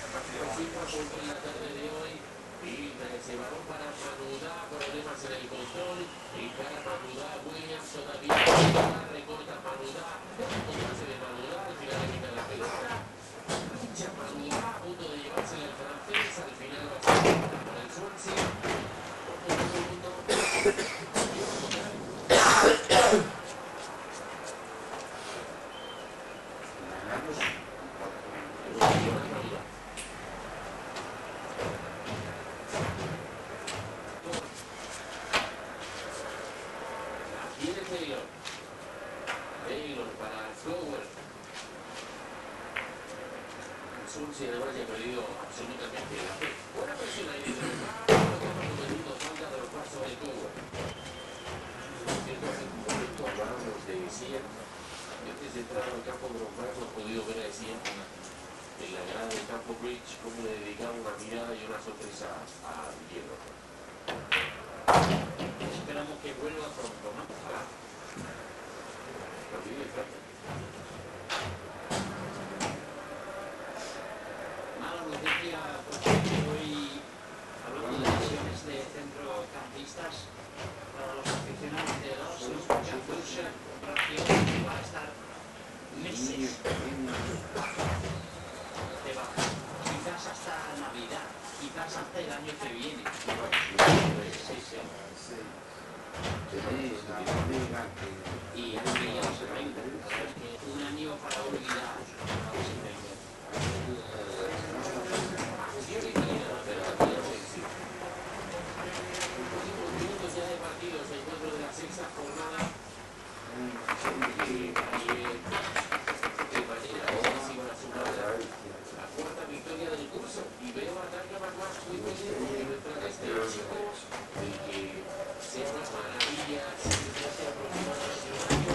Participa en la tarde de hoy y ese balón para Manu Da. en el control, encara Manudá, Williams todavía recorta Manudá, un pase de Manudá, al final le quita la pelota, pincha Manudá, a punto de llevársela el francés, al final va a ser por el Swansea, un segundo, tiene Taylor. Taylor para Cowell. Swansea además ya ha perdido absolutamente la fe. Buena presión ahí desde el lugar, lo que ha cometido falta de los pasos de Cowell. Cierto, hace un momento hablábamos de Essien. Yo antes de entrar al campo de los Bravos no he podido ver a Essien en la grada del campo Bridge, cómo le dedicaba una mirada y una sonrisa a Diego. Esperamos que vuelva pronto, ¿no? Ojalá. Partido de Francia. Mala noticia, porque hoy, hablando de lesiones de centrocampistas, para los aficionados de los Gattuso, operación va a estar meses de baja. Quizás hasta Navidad, quizás hasta el año que viene. Sí, sí. Y aquí ya no se venga. Un año para olvidar. Minutos ya de partidos, el encuentro de la sexta jornada. La cuarta victoria del curso. Y veo a Tanga Marquás muy pendiente de detrás de este chico, del que sea una maravilla, se hace aproximadamente un año.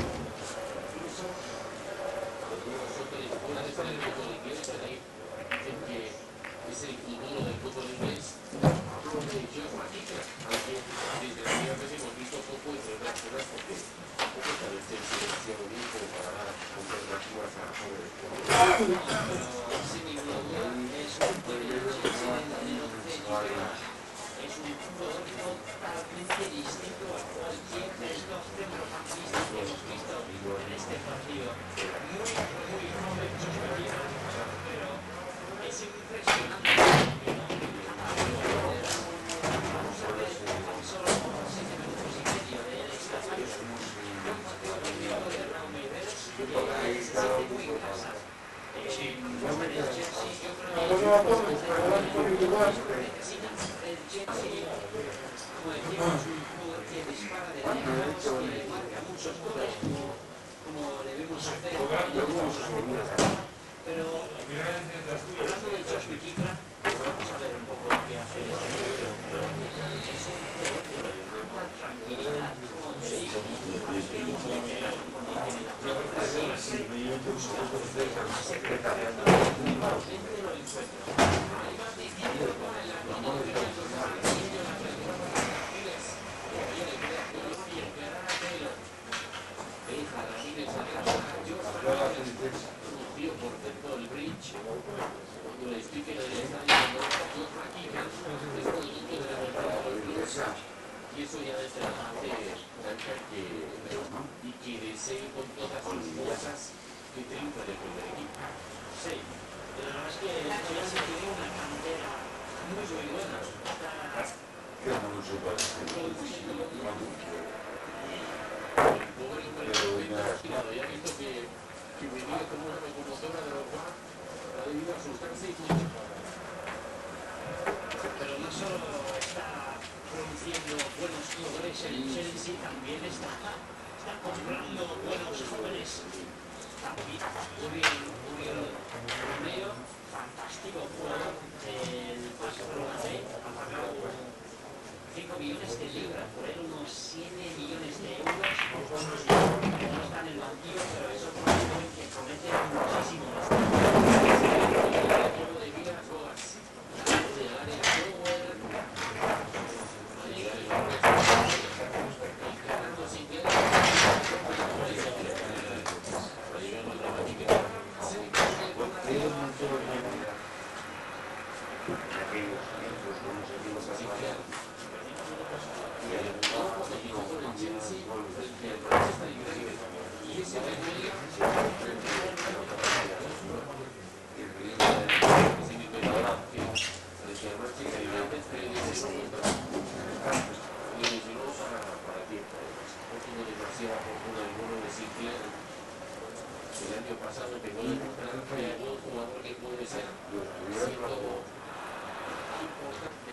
Incluso algunos hoteles fuera de este fútbol inglés, dicen que es el futuro del fútbol inglés. Hablo de Josh McKinnon, aunque desgraciadamente hemos visto poco entre otras cosas porque tampoco tal vez el silencio bien como para dar alternativas a jóvenes. Es un jugador totalmente distinto a cualquier de estos centrocampistas que hemos visto en este partido. Muy joven, pero es impresionante. Vamos a ver tan solo 7 minutos y medio de él esta tarde. Un partido partido de Raúl Meireles que se siente muy en casa. El Chelsea, yo creo que necesitan el Chelsea, como decíamos, un jugador que dispara de lejos, que marca muchos goles, como debemos hacer en algunos temporadas. Pero hablando del Josh McKinnon, vamos a ver un poco lo que hace este partido. Es un jugador de tanta tranquilidad, consigo, por dentro del bridge, cuando le expliquen el estadio es producto de la temporada del club, y eso ya desde la parte y que desee con todas sus fuerzas que triunfe el primer equipo. Sí, la verdad es que el Chelsea tiene una cantera muy buena. Ya he visto que venía como una locomotora de los Bravos, ha debido asustarse y mucho. Pero no solo está produciendo buenos jugadores el Chelsea, también está comprando buenos jóvenes. Uriel Romeo, fantástico jugador. El Barcelona ha pagado 5 millones de libras por él, unos 7 millones de euros. No está en el banquillo, pero es otro joven que promete muchísimo. Aquellos miembros conseguimos así que El año pasado pegó de demostrar que hay un jugador que puede ser siendo importante.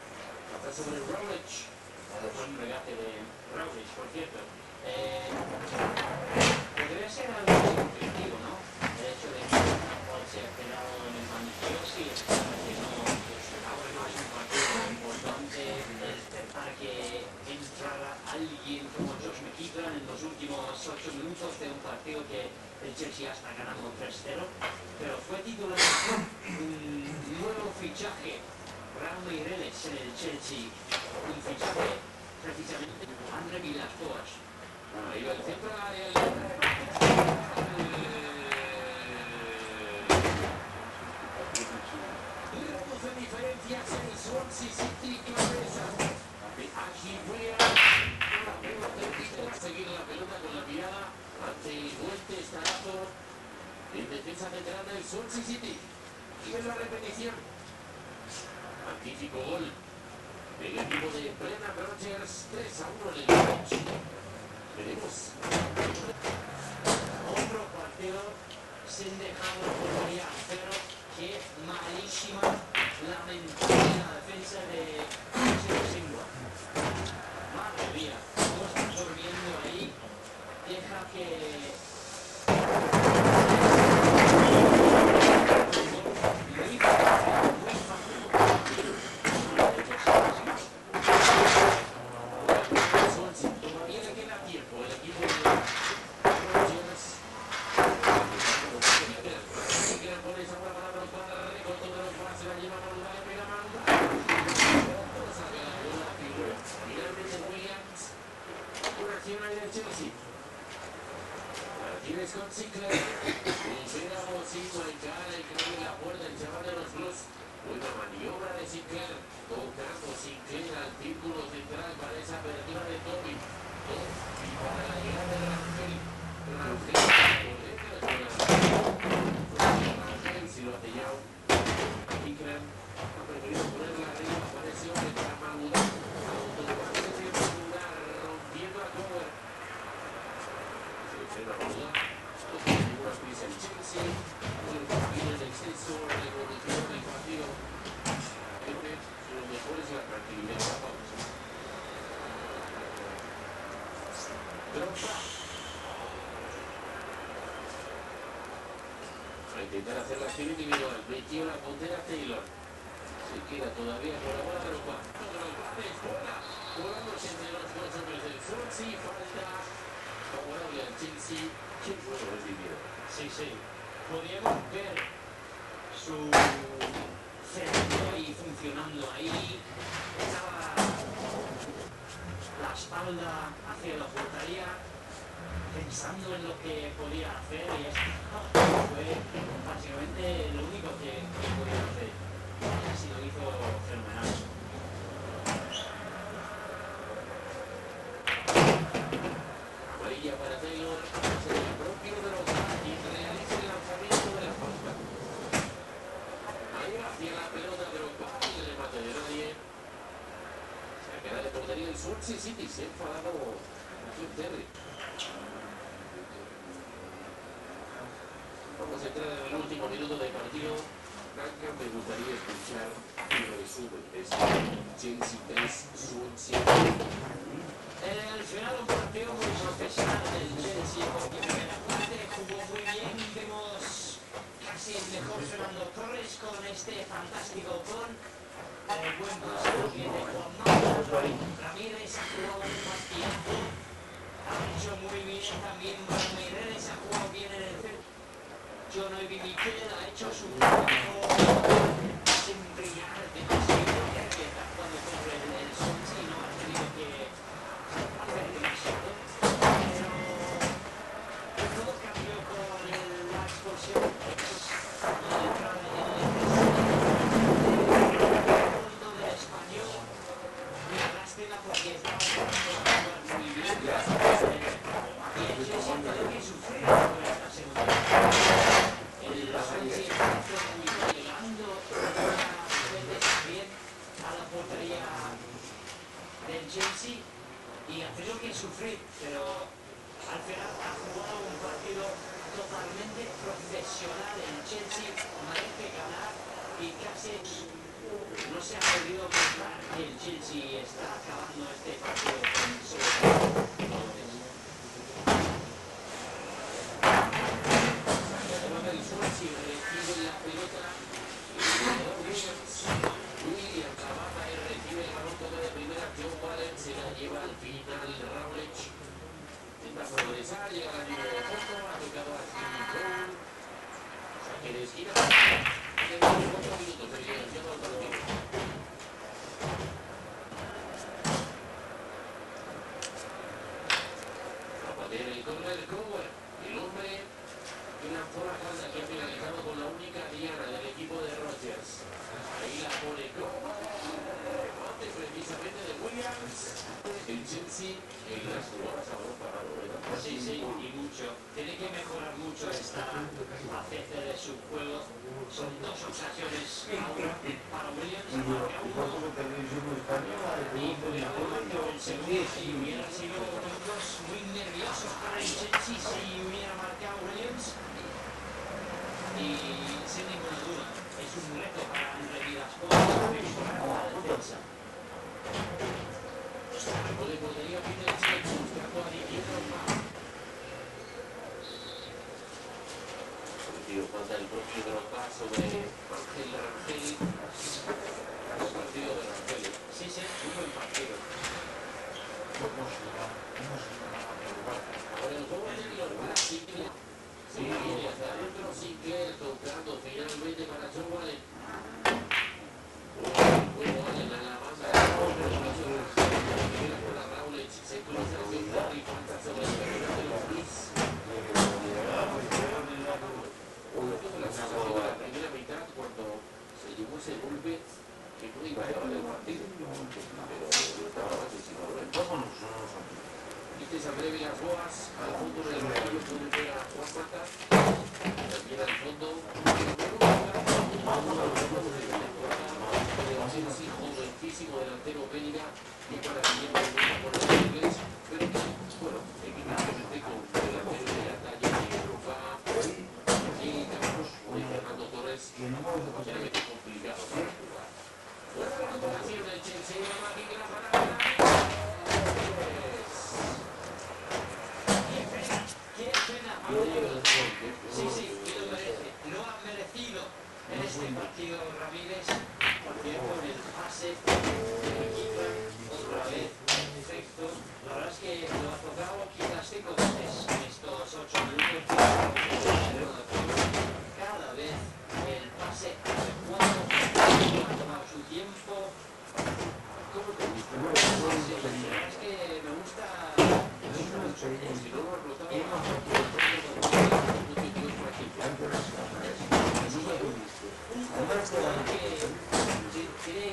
Hasta sobre Roglic, Un regate de Roglic, por cierto. Podría ser algo significativo, ¿no? El hecho de que se ha quedado en el banquillo, sí, es claro que no. Ahora no es un partido importante para que entrara alguien como Josh McKeithen en los últimos 8 minutos de un partido que el Chelsea ya está ganando 3-0, pero fue titular un nuevo fichaje, Raúl Meireles en el Chelsea, un fichaje precisamente André Villas-Boas. ahí va el centro del área. Minutos de diferencias en el Swansea City y Manresa. Aquí fue una pelota de seguir la pelota con la mirada ante el fuerte estarazo en defensa central del Swansea City. Y ven la repetición. Magnífico gol del equipo de Brendan Rodgers, 3-1 en el match. Veremos. Otro partido sin dejar la portería a cero. Qué malísima, lamentable la defensa de Chelsea. Madre mía, cómo está durmiendo ahí. Deja que muy fácil. Swansea todavía le queda tiempo. El equipo de Rodgers. Con esa buena palabra para recortó de los brazos, la lleva Manuda, le pega Manuda. Sabe la bola, figura. Finalmente Williams. Una acción ahí del Chelsea. Martínez con Sinclair. Lucera Bocino encara y cree en la puerta el chaval de los Blues. Buena maniobra de Sinclair. Tocando Sinclair al círculo central para esa apertura de Toby. Y para la llegada de Rangel. Rangel por dentro de Rangel si lo ha pillado. Sinclair ha preferido ponerla arriba. Apareció para Manuda. Autopase de Manuda rompiendo a cover. Selecciona Manuda. Figuras prisa el Chelsea. El partido en exceso. La evolución del partido. Lo mejor es la tranquilidad de la pausa. Drogba. A intentar hacer la acción individual. Metió la puntera Taylor. Se queda todavía por la bola Drogba. Drogba es buena. Colándose entre los dos hombres del Swansea. Falta favorable al Chelsea. Qué bueno es vivido. Sí, sí. Podríamos ver su cerebro ahí funcionando ahí. Estaba la espalda hacia la portería, pensando en lo que podía hacer y esto fue básicamente lo único que podía hacer. Y así lo hizo fenomenal. Amarilla para Taylor. Es el propio de los y realiza el lanzamiento de la falta. Ahí hacia la pelota Drogba y el remate de nadie. Se queda de portería el Swansea City. Se ha enfadado Tim Terry. Vamos a entrar en el último minuto de partido. Branca, me gustaría escuchar un resumen de este Chelsea 3, Swansea. Al final un partido muy profesional del Chelsea, porque en primera parte jugó muy bien, vimos casi el mejor Fernando Torres con este fantástico gol, el buen pase también de Juan Mata, Ramírez ha jugado un partidazo, ha hecho muy bien también Ramírez, ha jugado bien en el centro, John Obi Mikel ha hecho su trabajo sin brillar demasiado, porque está jugando contra el Swansea y no ha tenido que hacer demasiado, pero todo cambió con la expulsión y la entrada en el fondo del español. Una lástima porque estaba jugando muy bien y el Chelsea ha tenido que sufrir. Chelsea y ha tenido que sufrir, pero al final ha jugado un partido totalmente profesional. El Chelsea merece ganar y casi no se ha podido pensar que el Chelsea está acabando este partido con si recibe la pelota Williams trabaja y recibe el balón toca de primera. John Wallen se la lleva al final. Rowledge intenta progresar, llega al número de fondo, ha tocado a Jimmy Cole, saque de esquina. Quedan 4 minutos de liquidación al partido. A patear el córner Cowell, el hombre que lanzó la falta que ha finalizado con la única diana del equipo de Rodgers. Ahí la pone Cowell, remate precisamente de Williams. El Chelsea en las jugadas a balón parado, ¿verdad? Sí, y mucho. Tiene que mejorar mucho esta faceta de su juego. Son 2 ocasiones ahora para Williams. Marca uno y podría haber marcado el segundo si hubiera sido minutos muy nerviosos para el Chelsea si hubiera marcado Williams. Y sin ninguna duda, es un reto para Henry Vilasboas mejorar la defensa. Podría pedir el Chelsea buscando a Didier Drogba. Falta el propio Drogba sobre Ángel Rangel. El partido de Rangel. Sí, un buen partido. Ahora el juego de los brasileños. Sí, viene hacia adentro, Sinclair tocando finalmente para John Wallen. Wallen a la banda de la Rowledge, se cruza el centro y falta sobre el terreno de los Blues. La primera mitad cuando se llevó ese golpe que no iba a acabar el partido, pero estaba clarísimo. Este es André Vilasboas al fondo del medio, puede ver a Juan Mata también al fondo Chelsea, jovencísimo delantero belga y para Guillermo por el inglés, pero bueno, evidentemente con delanteros de la talla de Drogba y Fernando Torres realmente complicado para jugar. Buena recuperación del Chelsea, la máquina para ganar. Sí, que lo merece. Lo ha merecido en este partido Ramírez. Por cierto, en el pase de equipo, otra vez, perfecto. La verdad es que lo ha tocado quizás 5 veces en estos 8 minutos. Cada vez el pase adecuado, ha tomado su tiempo. ¿Cómo te gusta? La verdad es que me gusta. Si no lo ha rotado, tiene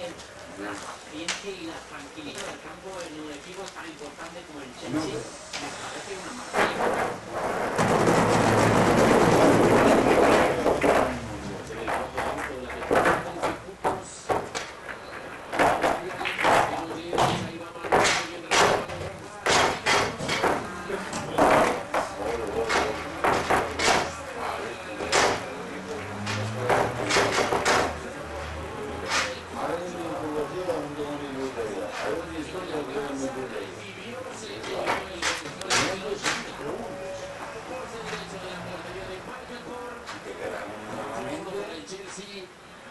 la paciencia y la tranquilidad del campo en un equipo tan importante como el Chelsea. Me parece una maravilla.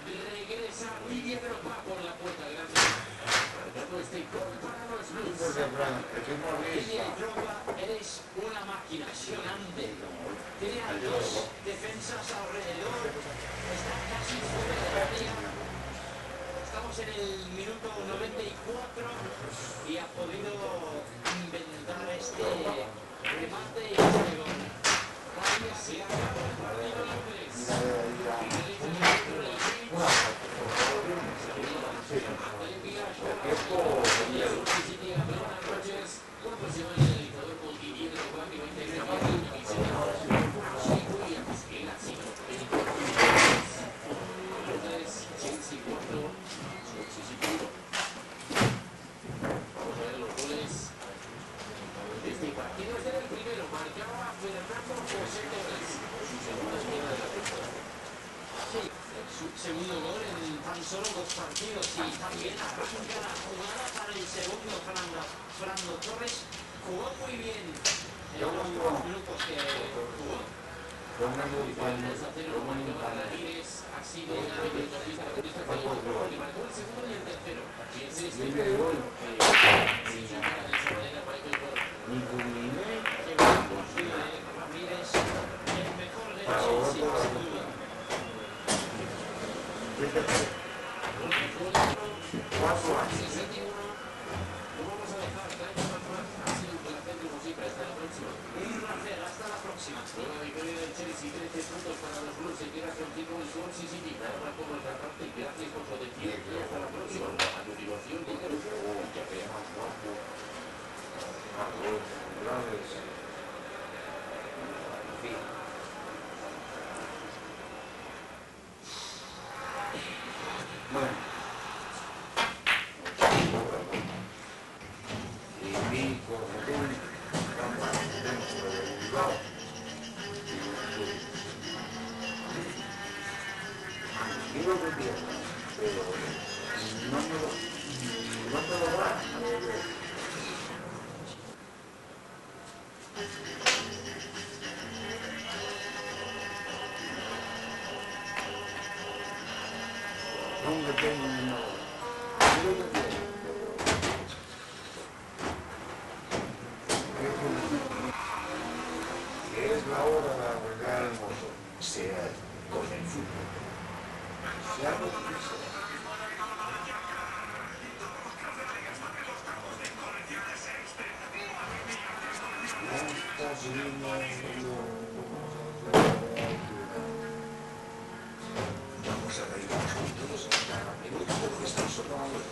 Regresa Didier Drogba por la puerta grande. Marcando este gol para los Blues. Didier Drogba, eres una máquina impresionante. Tiene a 2 defensas alrededor. Está casi fuera de la área. Estamos en el minuto 94 y ha podido inventar este remate y este gol. Se acaba el partido López. Vamos a ver los Unidos y también arranca la jugada para el segundo. Fernando Torres jugó muy bien en los pocos minutos que jugó. Así de la mediocampista que marcó el segundo y el tercero. Fíjense este gol. Sí, para desarrollar a Michael Jordan. Que va por Ramírez, el mejor del Chelsea, sin duda. Hasta la próxima. Nueva victoria del Chelsea, 13 puntos para los Blues. Se queda contigo el Swansea City. Ahora como el cantante, gracias por su atención y hasta la próxima. A continuación, Es la hora de arreglar el motor, sea con el fútbol, sea lo que sea. Vamos a reírnos juntos, me gusta todo estar solo a juego.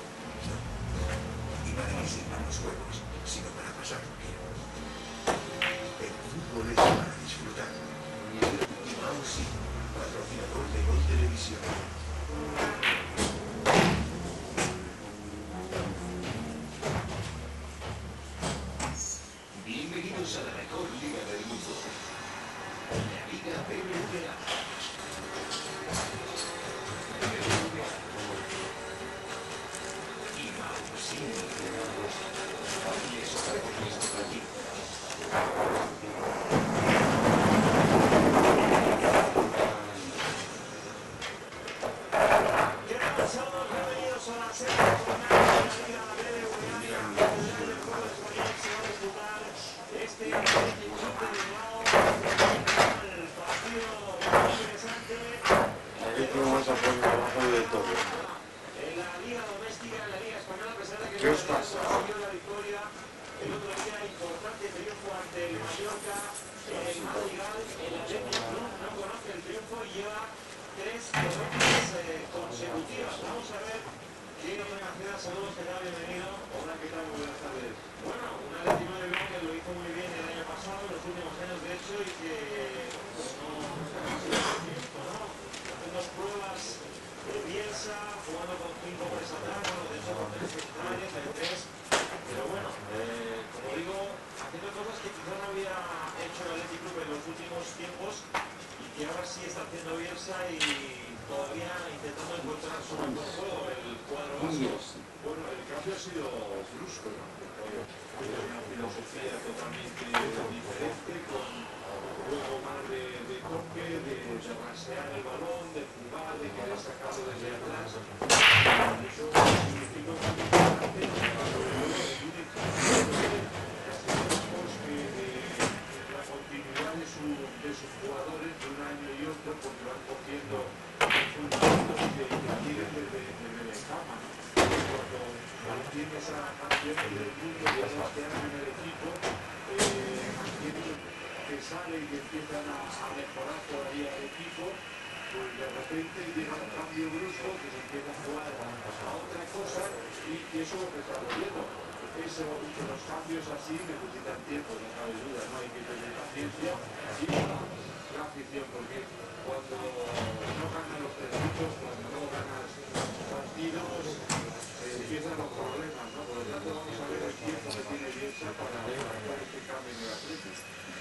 Y para irse a los juegos, sino para pasarlo bien. El fútbol es para disfrutar. Y Mausi, patrocinador de Gol Televisión. Bienvenidos a la mejor liga del mundo. La Liga BBVA. Y Mausi. Les ofrecemos este partido. ¿Qué os pasa? El otro día importante triunfo ante el Mallorca, el Madrigal, el Atlético no conoce el triunfo y lleva 3 derrotas consecutivas. Vamos a ver qué Maceda, saludos, ¿qué tal? Bienvenido. Hola, ¿qué tal? Muy buenas tardes. Bueno, un Atlético de Bilbao que lo hizo muy bien el año pasado, en los últimos años de hecho, y que pues, haciendo pruebas de Bielsa, jugando con 5 hombres atrás, bueno, de hecho con 3 centrales, de 3. Pero bueno, como digo, haciendo cosas que quizá no había hecho el Athletic Club en los últimos tiempos y que ahora sí está haciendo Bielsa y todavía intentando encontrar su mejor juego, el cuadro vasco. Bueno, el cambio ha sido brusco, ¿no? Una filosofía totalmente diferente, con un juego más de toque, de rasear el balón, de jugar, de querer sacarlo desde atrás. Eso significa un cambio importante. La continuidad de sus jugadores de un año y otro, porque van cogiendo resultados que quieren desde la cama. Cuando mantienes a campeones del mundo que este año en el equipo, que sale y que empiezan a mejorar todavía el equipo, pues de repente llega un cambio brusco que se empieza a jugar a otra cosa y eso es lo que estamos viendo. Los cambios así necesitan tiempo, no cabe duda, no hay que tener paciencia y la afición, porque cuando no ganan los partidos, cuando no ganas partidos, empiezan los problemas, ¿no? Por lo tanto, vamos a ver el tiempo que tiene Bielsa para este cambio en el Atlético.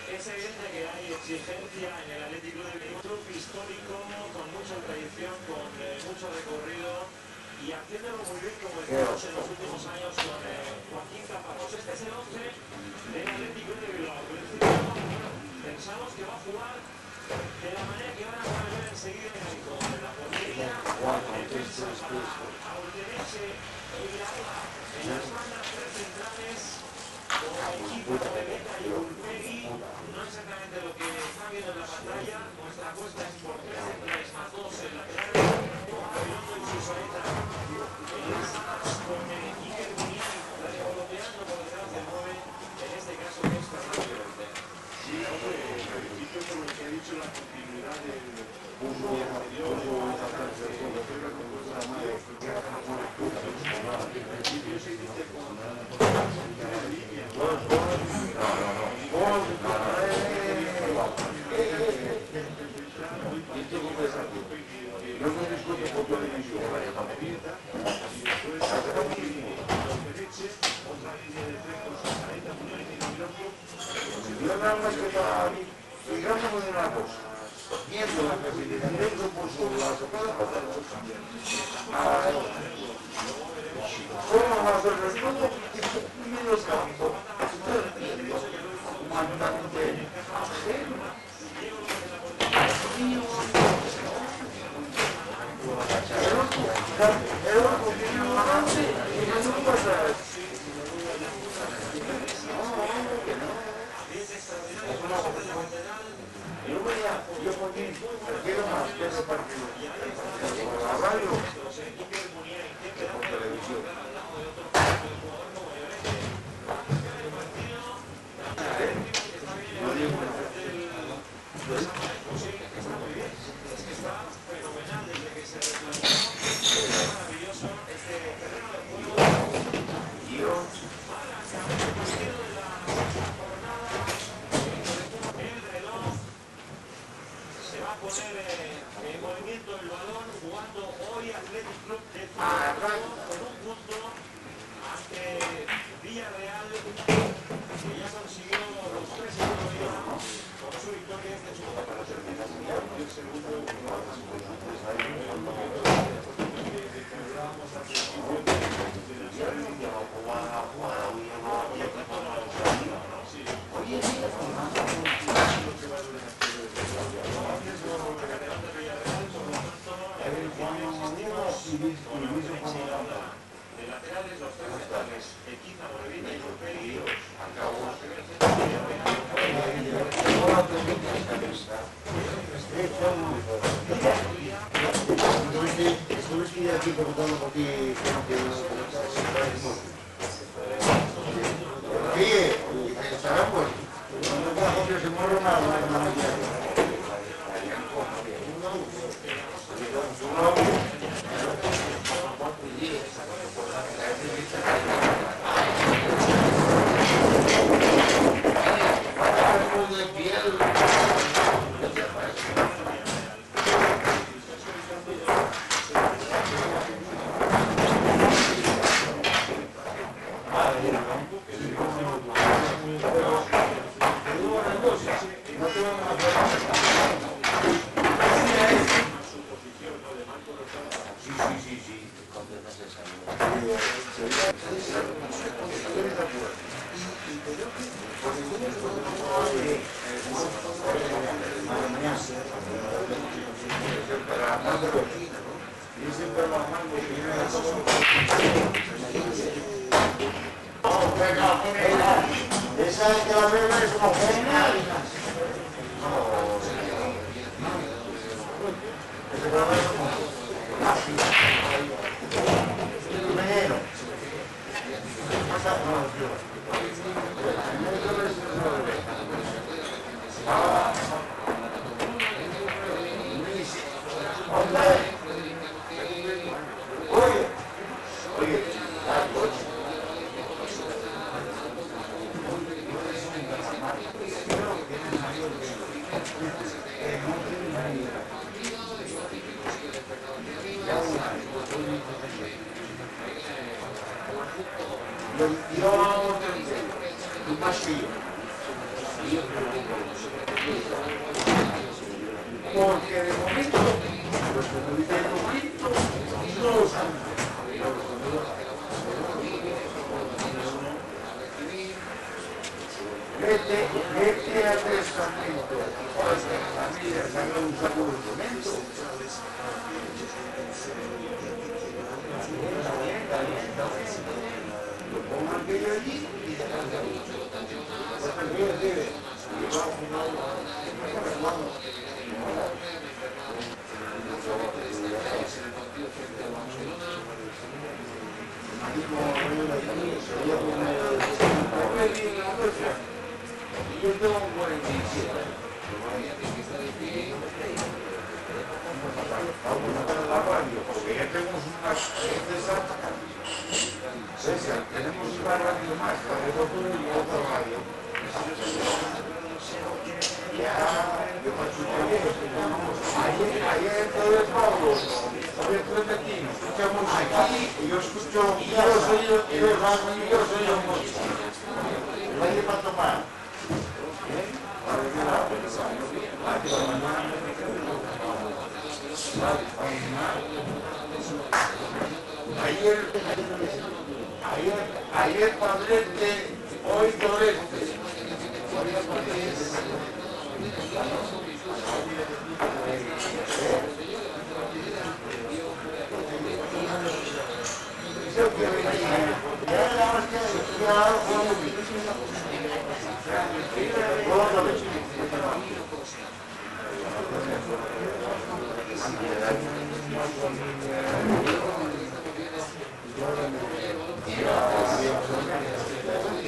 Es evidente que hay exigencia en el Atlético de Bilbao, un club histórico, con mucha tradición, con mucho recorrido. Y y haciéndolo muy bien como estamos en los últimos años con Joaquín Campos. Este es el 11 del Atlético de Bilbao. Pensamos que va a jugar de la manera que van a poner enseguida en el gol. La portería, defensa para Autenese y Iraola. En las bandas tres centrales, con equipo de Beta y Ulpegui. No exactamente lo que está viendo en la pantalla. Nuestra apuesta es por tres centrales más dos en lateral. Gabilondo y Susoleta. En esas con Iker Muniain revoloteando por detrás del 9. En este caso que es Fernando Llorente. Sí, hombre, en principio por lo que ha dicho la continuidad del curso anterior en principio se dice con línea. Yo nada más que estaba fijándome de una cosa, viendo la posibilidad del por la tocada para la cosa. ¿Cómo va a ser el todo? Y los campos. Comandante yo ponía, quiero más que ese partido. La radio, por televisión. En movimiento el balón, jugando hoy Athletic Club de Fútbol con un punto ante Villarreal, que ya consiguió los 3 en con su victoria este segundo para terminar. El segundo de laterales, los tres centrales, Equiza, Morevita y Ulpegui, Estuve aquí preguntando por ti, oye, estará pues, no me acuerdo se muere una esa es que la verga es homogénea. Porque de momento, los que no dicen momento, no lo saben. vete al testamento. Oye, familia, saca un saco de documento. Está bien. Lo pongo aquello allí y se cambia mucho. Yo tengo un 47. Vamos a ver la radio, porque ya tenemos una César, tenemos una radio más, para el otro y otra radio. Ya, yo me escuché ayer todo el Pablo, había 3 vecinos, escuchamos aquí y yo escucho, yo soy el mocho. Vaya para tomar. Ayer padrete, hoy torete.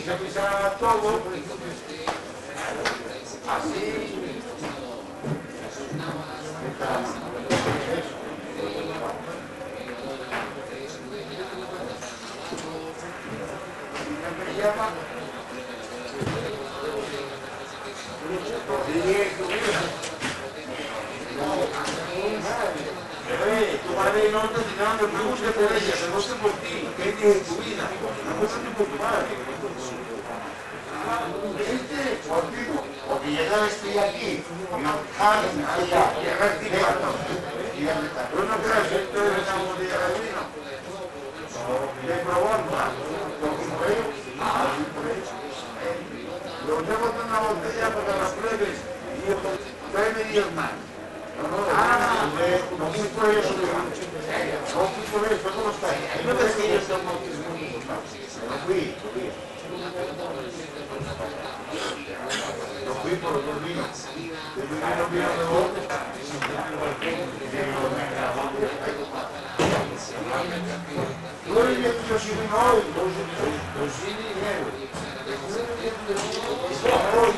Se pisaba todo así. Me llama tu madre no te dirán, me pregunte por ella, se no sé por ti, ¿qué tiene tu vida? Pregúntate por tu madre. Contigo, porque llegaba estoy aquí, y no allá, llega aquí, yo no creo que esto es una botella de vino, de probando, lo llevo en una botella para las pruebes, y yo tráeme 10 más. No fui por eso, ¿cómo está? No te sigues como no fui. No fui por los vinos. El vino de vos. Yo si vino hoy, los sin dinero. Hoy,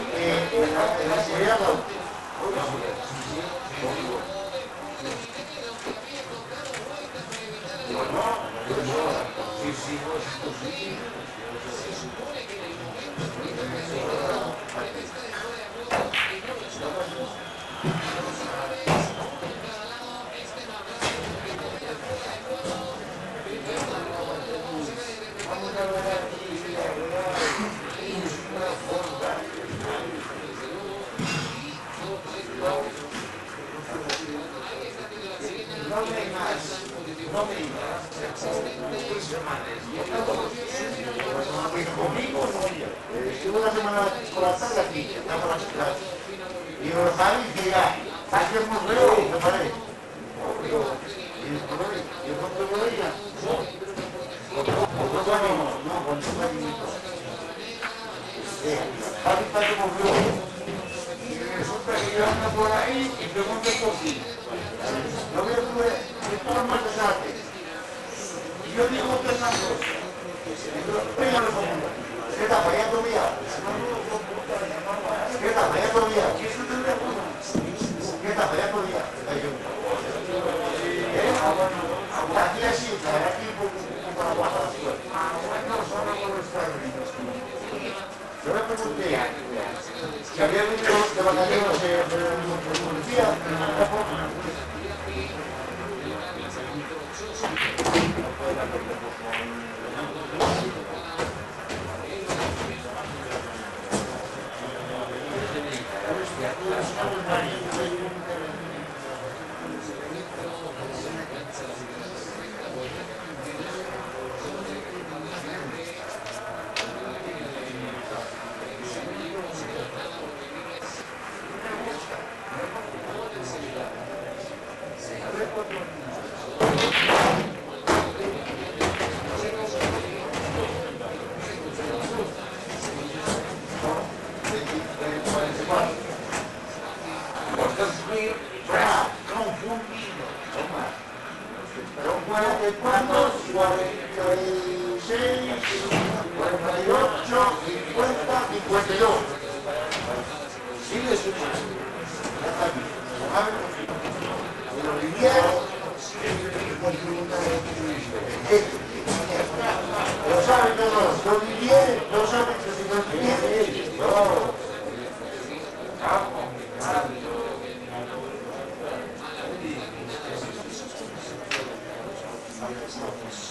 en la Sierra, estuve una semana por la tarde aquí, y los sabéis que ya, aquí es muy feo, me parece. Y el otro de ella, no, con su maquinito. Javi está como feo. Y resulta que yo ando por ahí y pregunto por ti. No veo que todas más desastres. Y yo digo que es una cosa. Venga, lo pongo. ¿Qué está fallando mía? ¿Qué está fallando mía? ¿Qué está fallando mía? Aquí así, aquí un poco la guapa. No, solo por estar bien. Yo le pregunté si había venido de vacaciones de policía. 2000, ya, confundido. Son 44, 46, 48, 50, 52. Sigue sumando. Ya está aquí. Pero Vivier, lo saben todos. Los Vivier, lo saben que si los Vivier, no.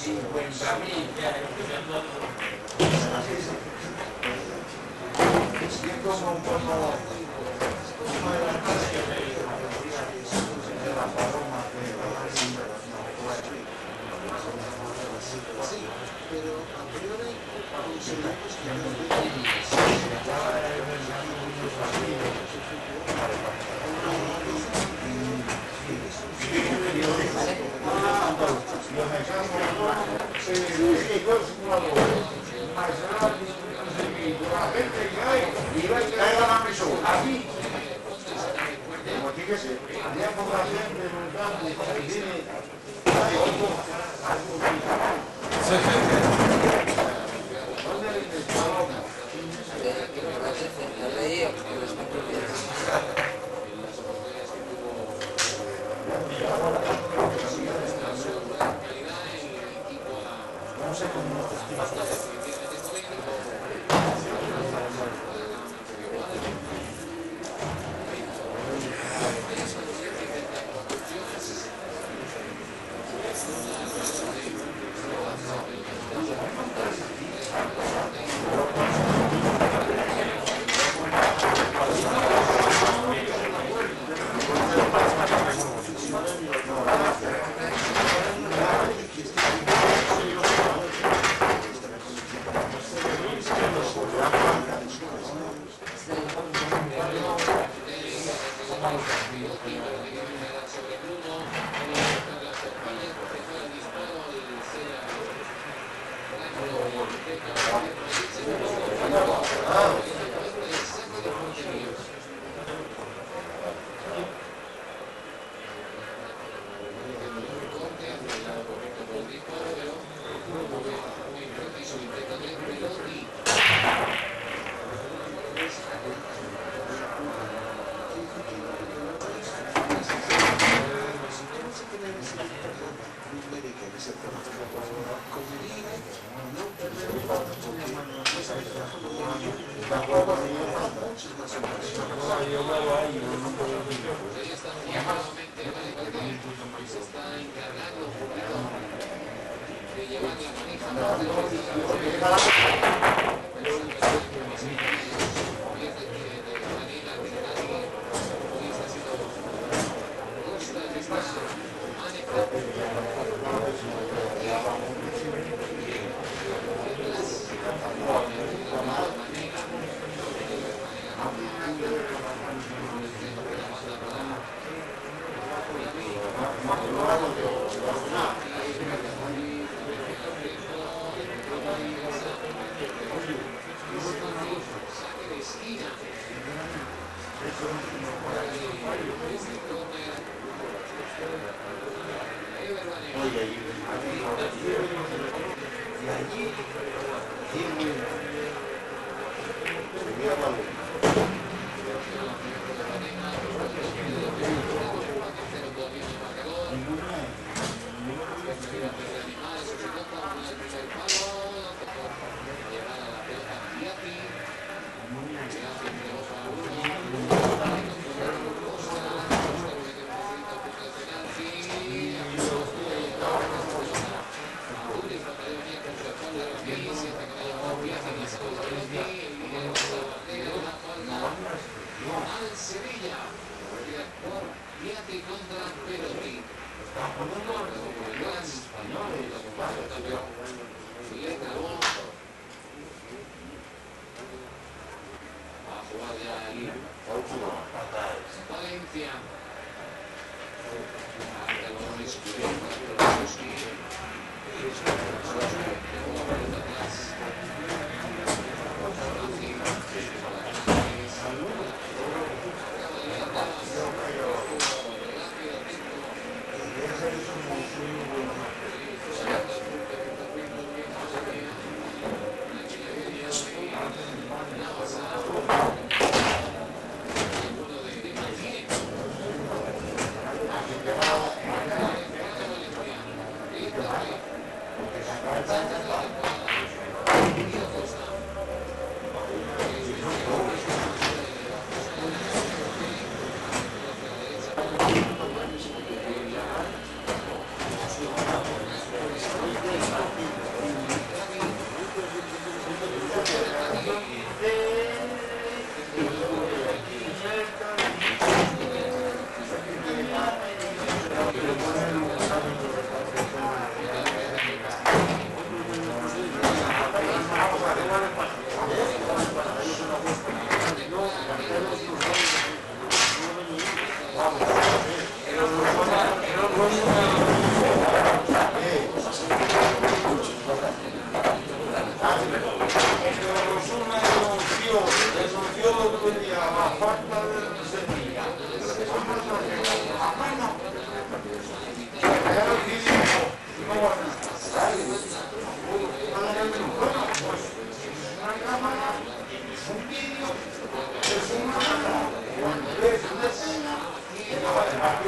50.000 ya escuchando. Es como un poco una de las cosas que me dijo de la paloma que va a ser pero a priori consideramos que Gracias.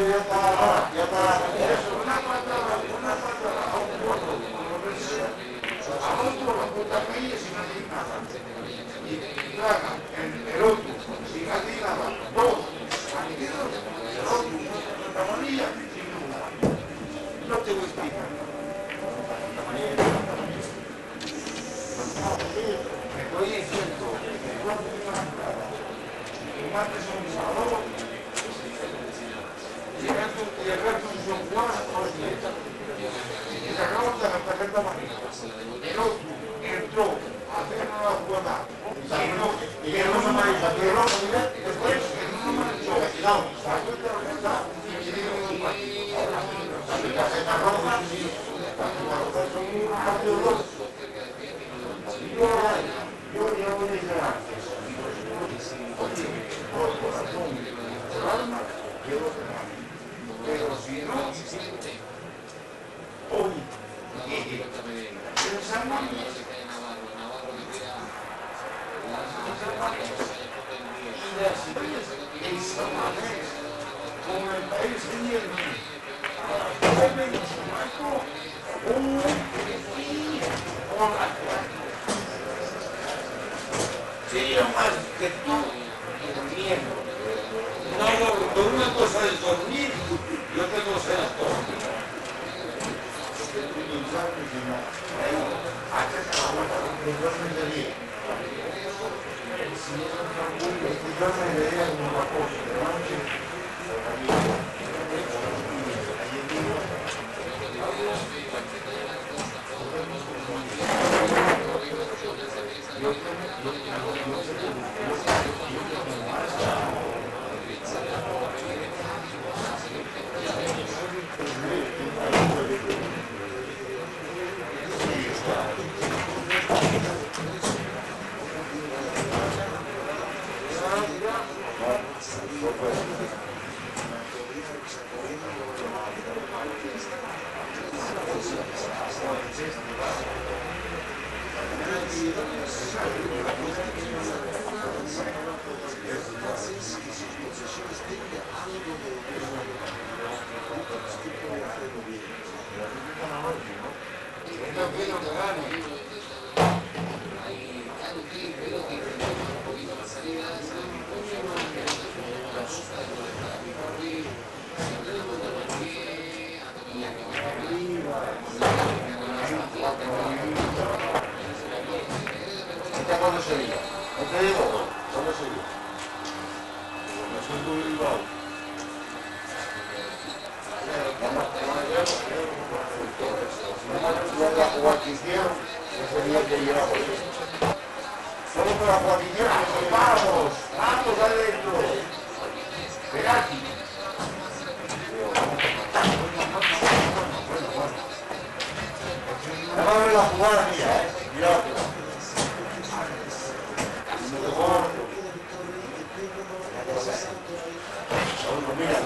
ya está, eso, una patada, a un puerto, a otro, la puta calle sin hacer nada. Y tragan el otro, sin hacer nada, dos, partidos, el otro, la manilla, sin nada. No te voy a explicar. Me estoy diciendo que cuando un martes son un sábado, y el resto son cuatro, y se acabó hasta la tarjeta mágica. El otro entró a hacer una jugada, y que no se me ha después, que no me ha dicho, sacó esta tarjeta, y le dio un partido. La tarjeta roja, son un partido de dos. Yo ya voy a decir antes, por corazón, por alma, quiero cerrar. Pero si no, hoy, pensamos y las ideas en Samanés, con el país siguiente, vuelven a su marco, y con la sería más que tú durmiendo. No, una cosa es dormir y otra cosa es dormir. Yo me veía en una cosa de noche, ¿cuándo sería? No te digo, ¿cuándo sería? No soy muy Bilbao. Si no jugar Cristiano, ese día que llegamos. Solo para jugar Cristiano, vamos, vamos adentro. Penalti. Vamos a ver la jugada mía, mirad. Mira,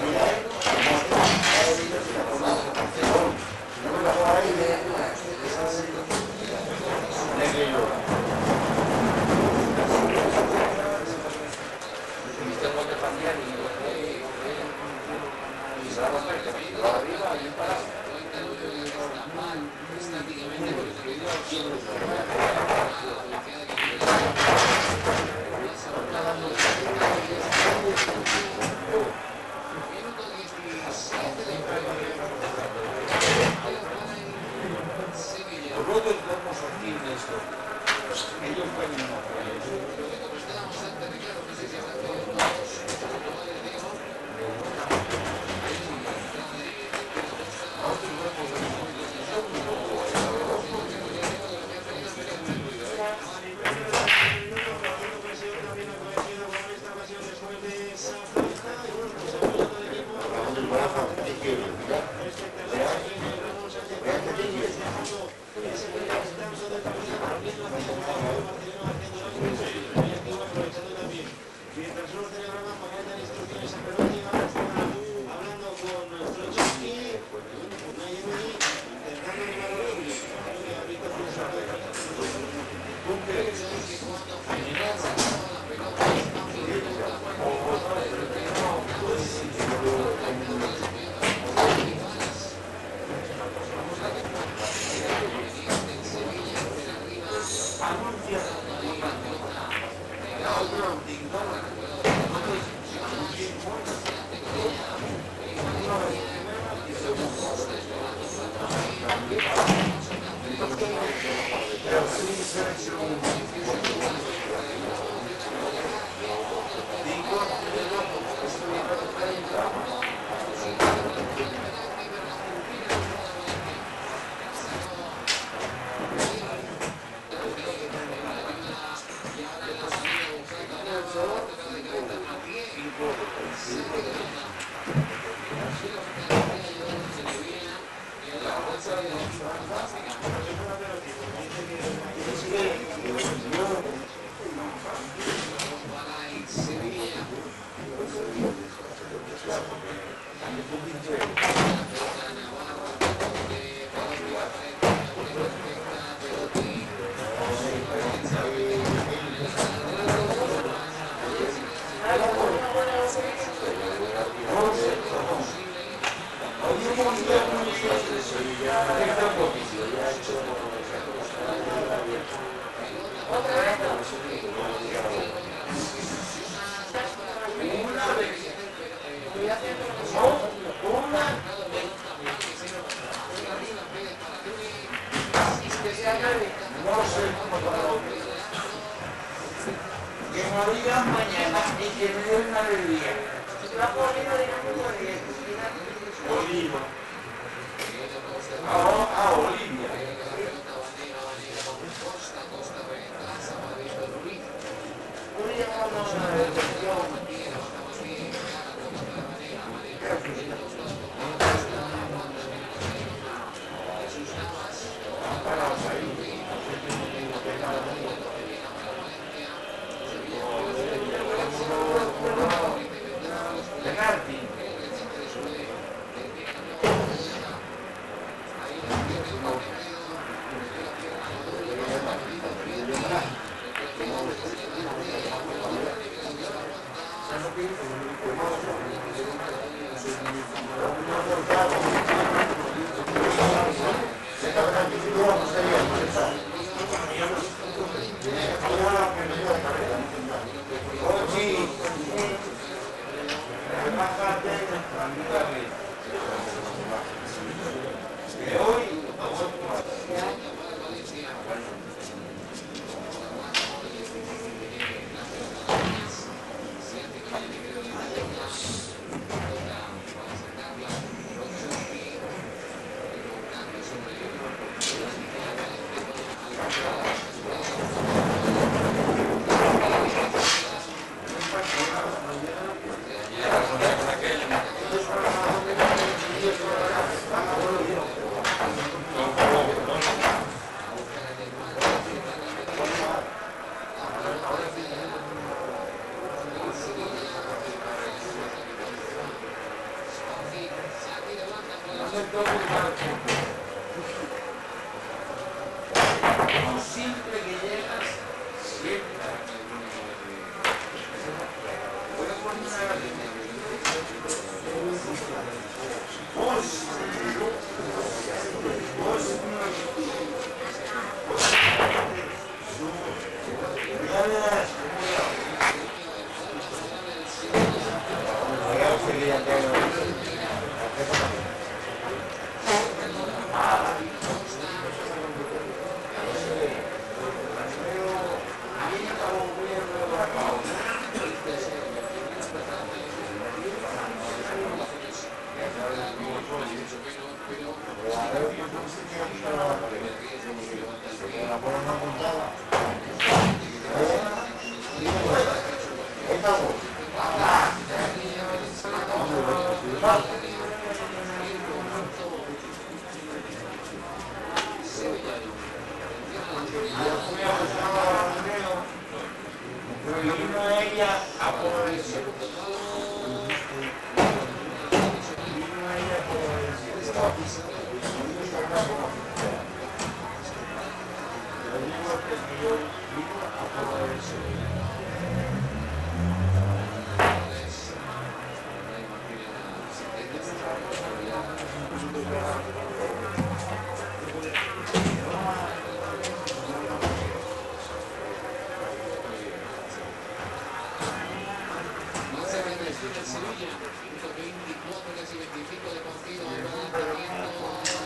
gana el Sevilla. Minuto 24, casi 25 de partido. Ahí va lanzamiento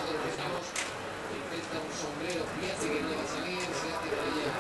de los Ramos. Intenta un sombrero, fíjate que no va a salir. Se hace de ella.